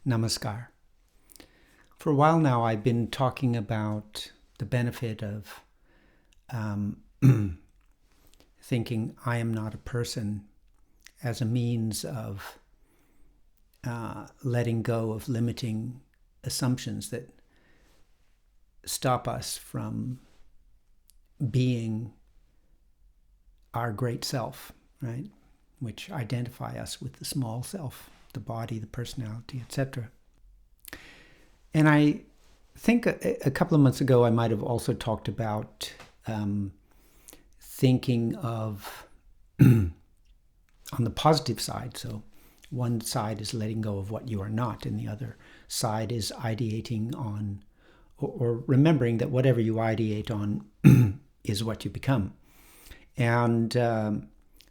Namaskar. For a while now, I've been talking about the benefit of thinking I am not a person as a means of letting go of limiting assumptions that stop us from being our great self, right? Which identify us with the small self, the body, the personality, etc. And I think a couple of months ago I might have also talked about thinking of on the positive side. So one side is letting go of what you are not, and the other side is ideating on or remembering that whatever you ideate on is what you become. And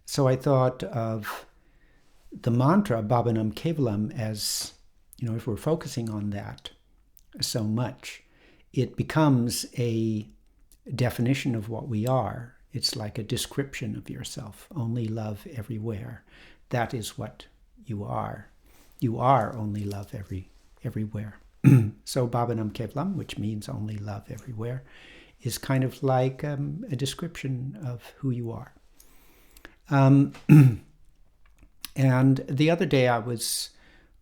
so I thought of the mantra Baba Nam Kevalam as, if we're focusing on that so much, it becomes a definition of what we are. It's like a description of yourself. Only love everywhere. That is what you are. You are only love everywhere. So Baba Nam Kevalam, which means only love everywhere, is kind of like a description of who you are. And the other day I was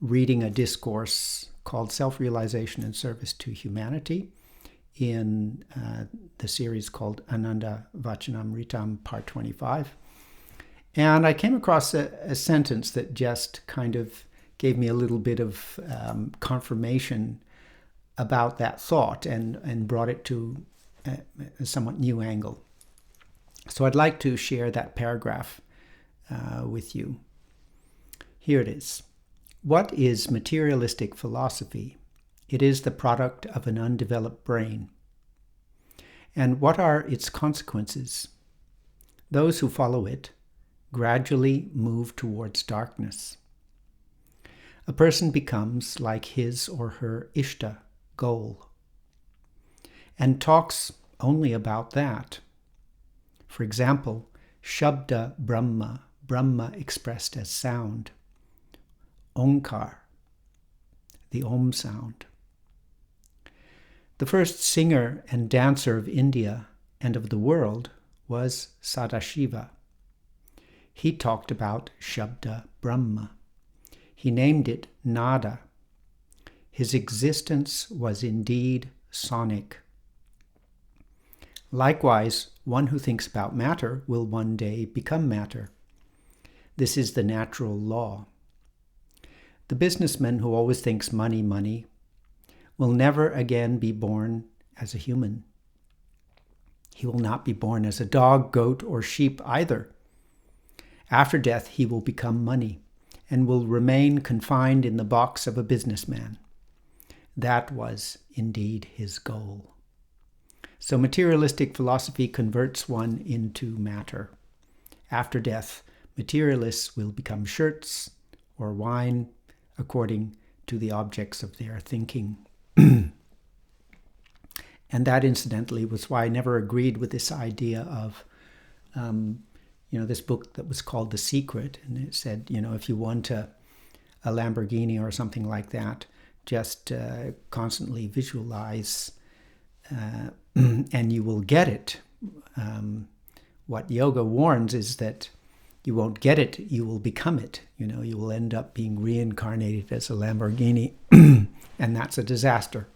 reading a discourse called Self-Realization and Service to Humanity in the series called Ananda Vachanamritam, Part 25. And I came across a sentence that just kind of gave me a little bit of confirmation about that thought and brought it to a somewhat new angle. So I'd like to share that paragraph with you. Here it is. What is materialistic philosophy? It is the product of an undeveloped brain. And what are its consequences? Those who follow it gradually move towards darkness. A person becomes like his or her Ishta, goal, and talks only about that. For example, Shabda Brahma, Brahma expressed as sound, Onkar, the Om sound. The first singer and dancer of India and of the world was Sadashiva. He talked about Shabda Brahma. He named it Nada. His existence was indeed sonic. Likewise, one who thinks about matter will one day become matter. This is the natural law. The businessman who always thinks money, money, will never again be born as a human. He will not be born as a dog, goat, or sheep either. After death, he will become money and will remain confined in the box of a businessman. That was indeed his goal. So materialistic philosophy converts one into matter. After death, materialists will become shirts or wine according to the objects of their thinking. And that, incidentally, was why I never agreed with this idea of, this book that was called The Secret. And it said, if you want a Lamborghini or something like that, just constantly visualize and you will get it. What yoga warns is that you won't get it, you will become it. You will end up being reincarnated as a Lamborghini, and that's a disaster.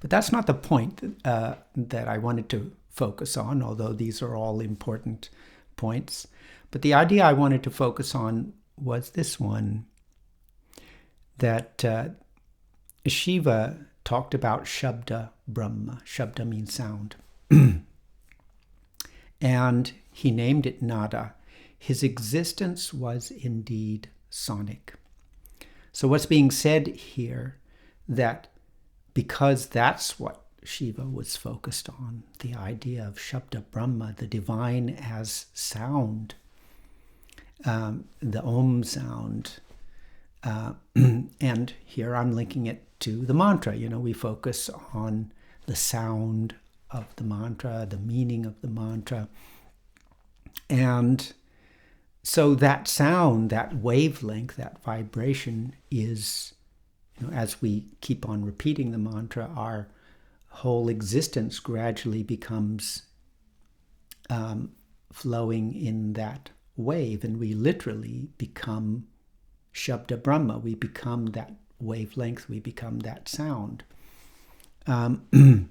But that's not the point that I wanted to focus on, although these are all important points. But the idea I wanted to focus on was this one, that Shiva talked about Shabda Brahma. Shabda means sound. And he named it Nada. His existence was indeed sonic. So what's being said here, that because that's what Shiva was focused on, the idea of Shabda Brahma, the divine as sound, the Om sound, and here I'm linking it to the mantra. We focus on the sound of the mantra, the meaning of the mantra. And so that sound, that wavelength, that vibration is as we keep on repeating the mantra, our whole existence gradually becomes flowing in that wave, and we literally become Shabda Brahma. We become that wavelength, we become that sound. And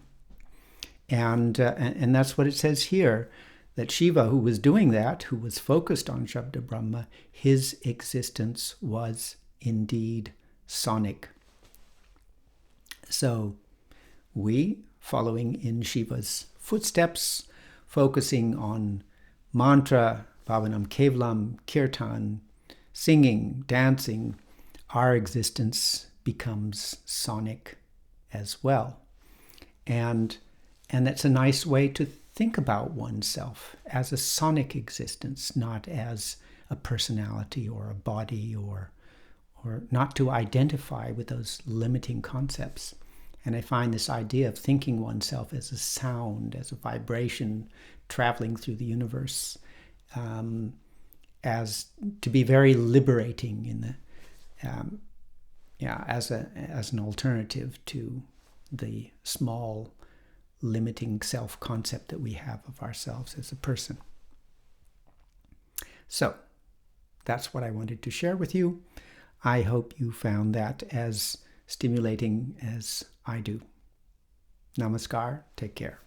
that's what it says here, that Shiva, who was doing that, who was focused on Shabda Brahma, his existence was indeed sonic. So we, following in Shiva's footsteps, focusing on mantra, Baba Nam Kevalam, kirtan, singing, dancing, our existence becomes sonic as well. And that's a nice way to think about oneself as a sonic existence, not as a personality or a body, or not to identify with those limiting concepts. And I find this idea of thinking oneself as a sound, as a vibration traveling through the universe, as to be very liberating in the as an alternative to the small limiting self-concept that we have of ourselves as a person. So that's what I wanted to share with you. I hope you found that as stimulating as I do. Namaskar. Take care.